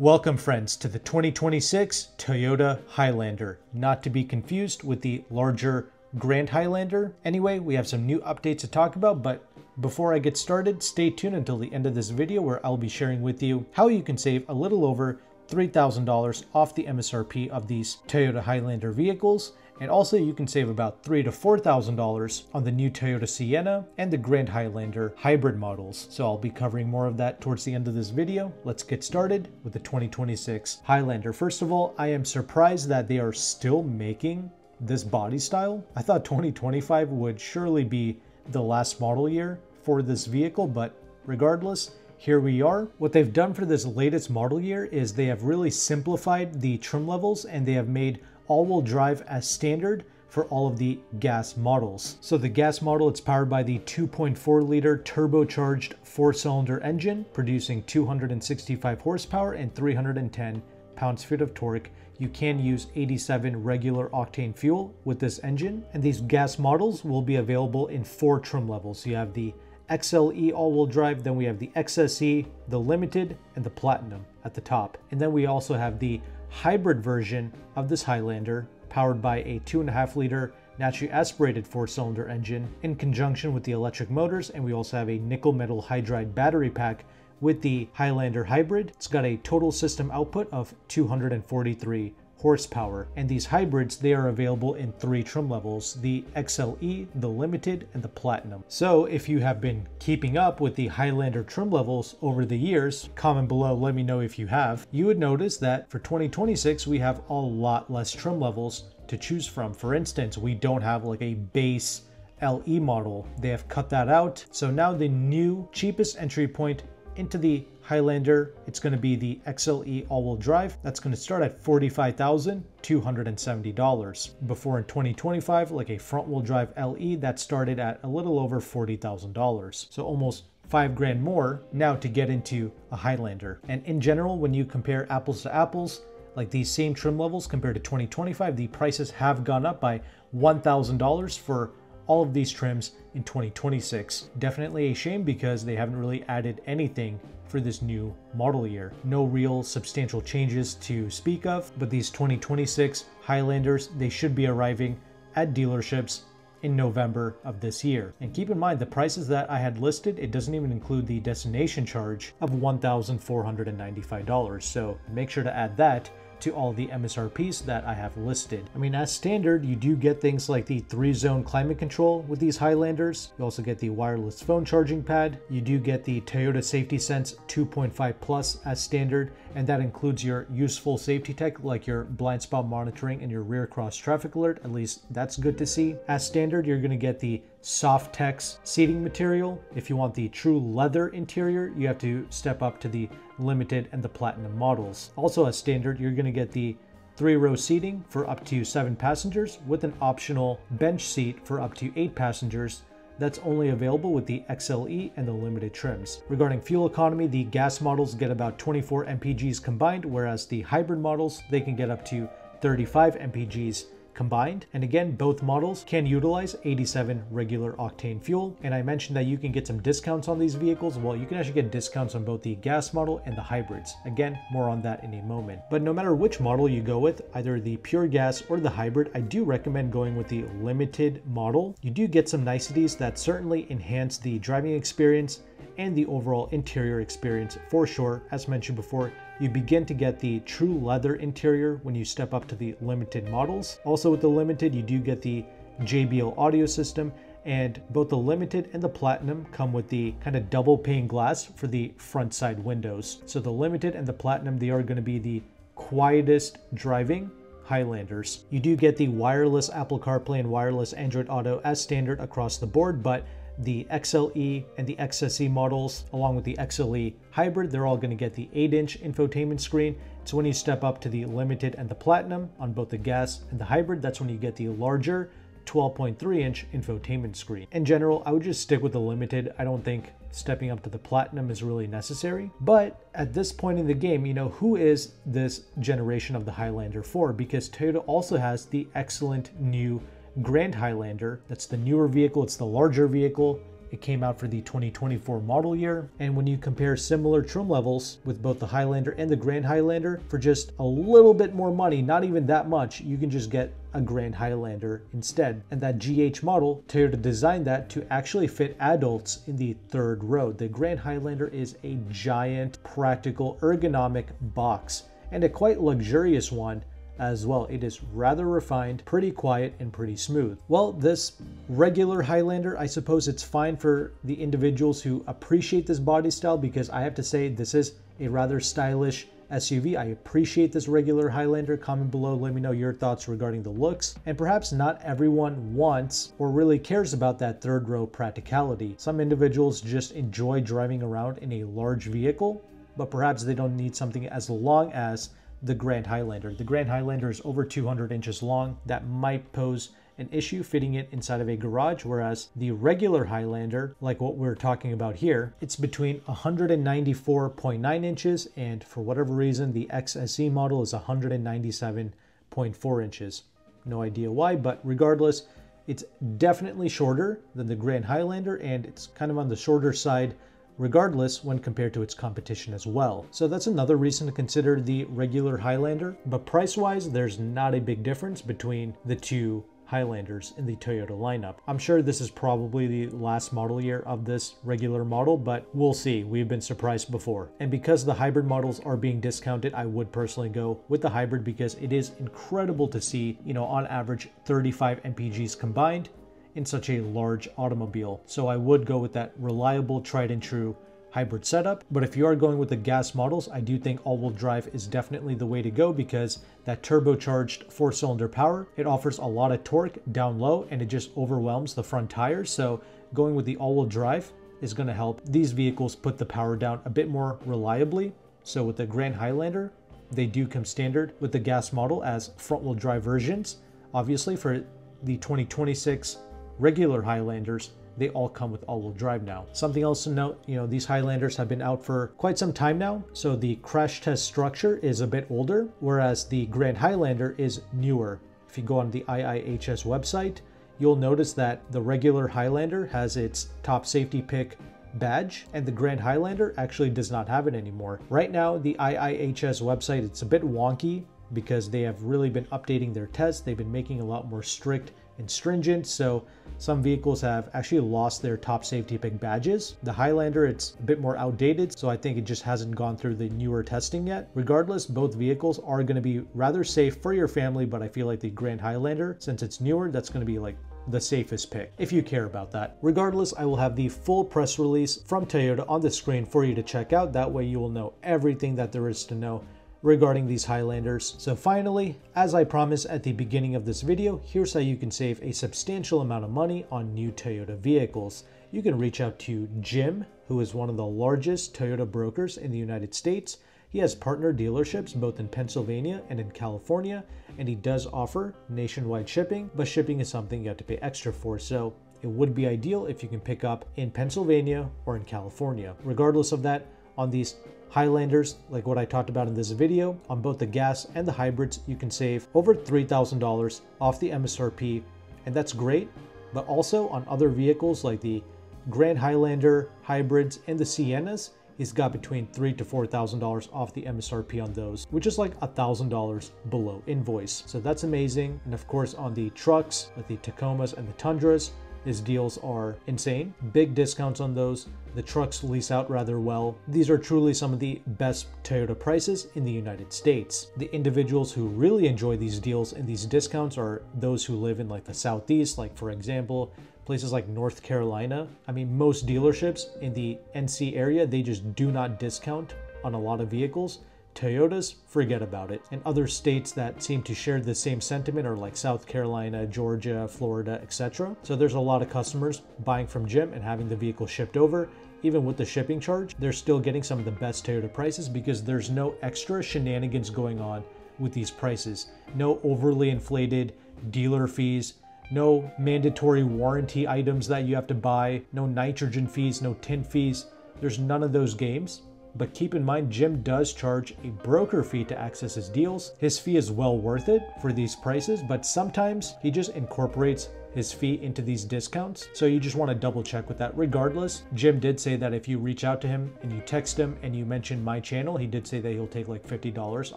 Welcome friends to the 2026 Toyota Highlander, not to be confused with the larger Grand Highlander. Anyway, we have some new updates to talk about, but before I get started, stay tuned until the end of this video where I'll be sharing with you how you can save a little over $3,000 off the MSRP of these Toyota Highlander vehicles. And also you can save about $3,000 to $4,000 on the new Toyota Sienna and the Grand Highlander hybrid models. So I'll be covering more of that towards the end of this video. Let's get started with the 2026 Highlander. First of all, I am surprised that they are still making this body style. I thought 2025 would surely be the last model year for this vehicle, but regardless, here we are. What they've done for this latest model year is they have really simplified the trim levels and they have made all-wheel drive as standard for all of the gas models. So the gas model, it's powered by the 2.4 liter turbocharged 4-cylinder engine, producing 265 horsepower and 310 pounds-feet of torque. You can use 87 regular octane fuel with this engine, and these gas models will be available in 4 trim levels. You have the XLE all-wheel drive, then we have the XSE, the Limited, and the Platinum at the top. And then we also have the hybrid version of this Highlander, powered by a 2.5 liter naturally aspirated 4-cylinder engine in conjunction with the electric motors, and we also have a nickel metal hydride battery pack with the Highlander hybrid. It's got a total system output of 243 horsepower, and these hybrids, they are available in 3 trim levels: the XLE, the Limited, and the Platinum. So if you have been keeping up with the Highlander trim levels over the years, comment below, let me know if you have, you would notice that for 2026 we have a lot less trim levels to choose from. For instance, we don't have like a base LE model. They have cut that out. So now the new cheapest entry point into the Highlander, it's going to be the XLE all-wheel drive. That's going to start at $45,270. Before in 2025, like a front-wheel drive LE, that started at a little over $40,000. So almost $5,000 more now to get into a Highlander. And in general, when you compare apples to apples, like these same trim levels compared to 2025, the prices have gone up by $1,000 for all of these trims in 2026. Definitely a shame because they haven't really added anything for this new model year. No real substantial changes to speak of, but these 2026 Highlanders, they should be arriving at dealerships in November of this year. And keep in mind, the prices that I had listed, it doesn't even include the destination charge of $1,495. So make sure to add that to all the MSRPs that I have listed. I mean, as standard, you do get things like the 3-zone climate control with these Highlanders. You also get the wireless phone charging pad. You do get the Toyota Safety Sense 2.5 Plus as standard, and that includes your useful safety tech like your blind spot monitoring and your rear cross traffic alert. At least that's good to see. As standard, you're going to get the Softex seating material. If you want the true leather interior, you have to step up to the Limited and the Platinum models. Also as standard, you're going to get the 3-row seating for up to 7 passengers with an optional bench seat for up to 8 passengers. That's only available with the XLE and the Limited trims. Regarding fuel economy, the gas models get about 24 mpgs combined, whereas the hybrid models, they can get up to 35 mpgs combined. And again, both models can utilize 87 regular octane fuel. And I mentioned that you can get some discounts on these vehicles. Well, you can actually get discounts on both the gas model and the hybrids. Again, more on that in a moment. But no matter which model you go with, either the pure gas or the hybrid, I do recommend going with the Limited model. You do get some niceties that certainly enhance the driving experience and the overall interior experience for sure. As mentioned before, you begin to get the true leather interior when you step up to the Limited models. Also with the Limited, you do get the JBL audio system, and both the Limited and the Platinum come with the kind of double pane glass for the front side windows. So the Limited and the Platinum, they are going to be the quietest driving Highlanders. You do get the wireless Apple CarPlay and wireless Android Auto as standard across the board, but the XLE and the XSE models, along with the XLE hybrid, they're all going to get the 8-inch infotainment screen. So when you step up to the Limited and the Platinum on both the gas and the hybrid, that's when you get the larger 12.3-inch infotainment screen. In general, I would just stick with the Limited. I don't think stepping up to the Platinum is really necessary. But at this point in the game, you know, who is this generation of the Highlander for? Because Toyota also has the excellent new Grand Highlander. That's the newer vehicle, it's the larger vehicle, It came out for the 2024 model year, and when you compare similar trim levels with both the Highlander and the Grand Highlander, for just a little bit more money, not even that much, you can just get a Grand Highlander instead. And that GH model, Toyota designed that to actually fit adults in the third row. The Grand Highlander is a giant, practical, ergonomic box, and a quite luxurious one as well. It is rather refined, pretty quiet, and pretty smooth. Well, this regular Highlander, I suppose it's fine for the individuals who appreciate this body style, because I have to say this is a rather stylish SUV. I appreciate this regular Highlander. Comment below, let me know your thoughts regarding the looks. And perhaps not everyone wants or really cares about that third row practicality. Some individuals just enjoy driving around in a large vehicle, but perhaps they don't need something as long as the Grand Highlander. The Grand Highlander is over 200 inches long. That might pose an issue fitting it inside of a garage, whereas the regular Highlander, like what we're talking about here, it's between 194.9 inches, and for whatever reason, the XSE model is 197.4 inches. No idea why, but regardless, it's definitely shorter than the Grand Highlander, and it's kind of on the shorter side regardless when compared to its competition as well. So that's another reason to consider the regular Highlander, but price-wise, there's not a big difference between the two Highlanders in the Toyota lineup. I'm sure this is probably the last model year of this regular model, but we'll see. We've been surprised before. And because the hybrid models are being discounted, I would personally go with the hybrid, because it is incredible to see, on average 35 mpgs combined in such a large automobile. So I would go with that reliable, tried and true hybrid setup. But if you are going with the gas models, I do think all-wheel drive is definitely the way to go, because that turbocharged 4-cylinder power, it offers a lot of torque down low, and it just overwhelms the front tires. So going with the all-wheel drive is going to help these vehicles put the power down a bit more reliably. So with the Grand Highlander, they do come standard with the gas model as front-wheel drive versions. Obviously, for the 2026 regular Highlanders, they all come with all-wheel drive now. Something else to note, these Highlanders have been out for quite some time now, so the crash test structure is a bit older, whereas the Grand Highlander is newer. If you go on the IIHS website, you'll notice that the regular Highlander has its top safety pick badge, and the Grand Highlander actually does not have it anymore. Right now, the IIHS website, it's a bit wonky because they have really been updating their tests. They've been making a lot more strict and stringent, so some vehicles have actually lost their top safety pick badges. The Highlander, it's a bit more outdated, so I think it just hasn't gone through the newer testing yet. Regardless, both vehicles are going to be rather safe for your family, but I feel like the Grand Highlander, since it's newer, that's going to be like the safest pick if you care about that. Regardless, I will have the full press release from Toyota on the screen for you to check out. That way you will know everything that there is to know regarding these Highlanders. So finally, as I promised at the beginning of this video, here's how you can save a substantial amount of money on new Toyota vehicles. You can reach out to Jim, who is one of the largest Toyota brokers in the United States. He has partner dealerships both in Pennsylvania and in California, and he does offer nationwide shipping, but shipping is something you have to pay extra for. So it would be ideal if you can pick up in Pennsylvania or in California. Regardless of that, on these Highlanders, like what I talked about in this video, on both the gas and the hybrids, you can save over $3,000 off the MSRP, and that's great. But also on other vehicles like the Grand Highlander, hybrids, and the Siennas, he's got between $3,000 to $4,000 off the MSRP on those, which is like $1,000 below invoice. So that's amazing. And of course, on the trucks, like the Tacomas and the Tundras, his deals are insane. Big discounts on those. The trucks lease out rather well. These are truly some of the best Toyota prices in the United States. The individuals who really enjoy these deals and these discounts are those who live in like the Southeast, like for example, places like North Carolina. I mean, most dealerships in the NC area, they just do not discount on a lot of vehicles. Toyotas, forget about it. And other states that seem to share the same sentiment are like South Carolina, Georgia, Florida, etc. So there's a lot of customers buying from Jim and having the vehicle shipped over. Even with the shipping charge, they're still getting some of the best Toyota prices because there's no extra shenanigans going on with these prices. No overly inflated dealer fees, no mandatory warranty items that you have to buy, no nitrogen fees, no tint fees. There's none of those games. But keep in mind, Jim does charge a broker fee to access his deals. His fee is well worth it for these prices, but sometimes he just incorporates his fee into these discounts. So you just want to double check with that. Regardless, Jim did say that if you reach out to him and you text him and you mention my channel, he did say that he'll take like $50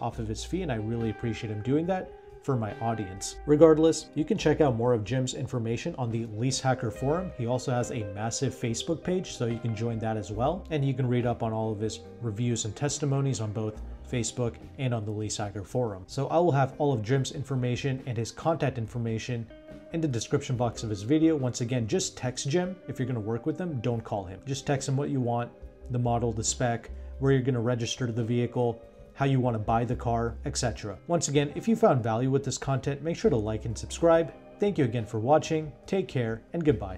off of his fee, and I really appreciate him doing that for my audience. Regardless, you can check out more of Jim's information on the Leasehackr forum. He also has a massive Facebook page, so you can join that as well. And you can read up on all of his reviews and testimonies on both Facebook and on the Leasehackr forum. So I will have all of Jim's information and his contact information in the description box of his video. Once again, just text Jim if you're going to work with him. Don't call him. Just text him what you want, the model, the spec, where you're going to register the vehicle, how you want to buy the car, etc. Once again, if you found value with this content, make sure to like and subscribe. Thank you again for watching. Take care and goodbye.